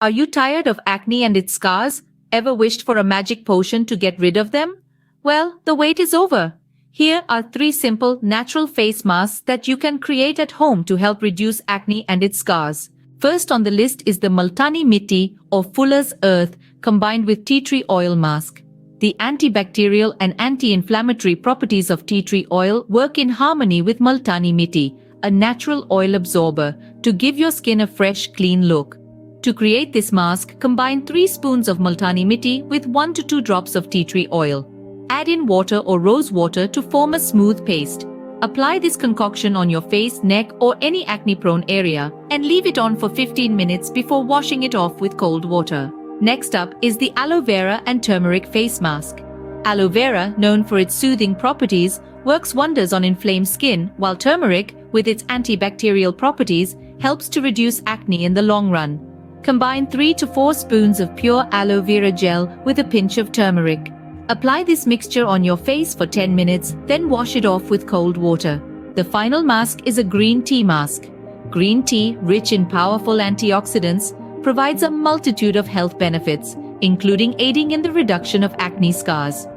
Are you tired of acne and its scars? Ever wished for a magic potion to get rid of them? Well, the wait is over. Here are 3 simple, natural face masks that you can create at home to help reduce acne and its scars. First on the list is the multani mitti or fuller's earth combined with tea tree oil mask. The antibacterial and anti-inflammatory properties of tea tree oil work in harmony with multani mitti, a natural oil absorber, to give your skin a fresh, clean look. To create this mask, combine 3 spoons of multani mitti with 1 to 2 drops of tea tree oil. Add in water or rose water to form a smooth paste. Apply this concoction on your face, neck, or any acne-prone area and leave it on for 15 minutes before washing it off with cold water. Next up is the aloe vera and turmeric face mask. Aloe vera, known for its soothing properties, works wonders on inflamed skin, while turmeric, with its antibacterial properties, helps to reduce acne in the long run. Combine 3 to 4 spoons of pure aloe vera gel with a pinch of turmeric. Apply this mixture on your face for 10 minutes, then wash it off with cold water. The final mask is a green tea mask. Green tea, rich in powerful antioxidants, provides a multitude of health benefits, including aiding in the reduction of acne scars.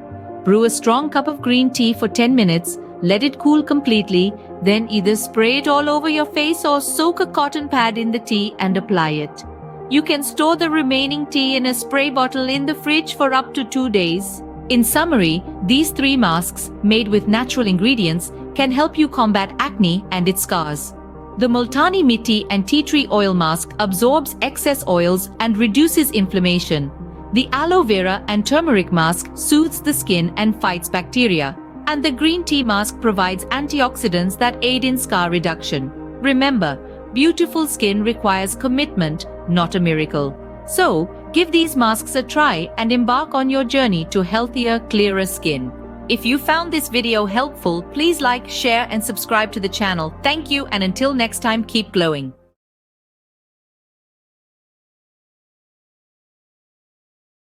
Brew a strong cup of green tea for 10 minutes, let it cool completely, then either spray it all over your face or soak a cotton pad in the tea and apply it. You can store the remaining tea in a spray bottle in the fridge for up to 2 days. In summary, these 3 masks, made with natural ingredients, can help you combat acne and its scars. The multani mitti and tea tree oil mask absorbs excess oils and reduces inflammation. The aloe vera and turmeric mask soothes the skin and fights bacteria. And the green tea mask provides antioxidants that aid in scar reduction. Remember, beautiful skin requires commitment, not a miracle. So, give these masks a try and embark on your journey to healthier, clearer skin. If you found this video helpful, please like, share and subscribe to the channel. Thank you, and until next time, keep glowing.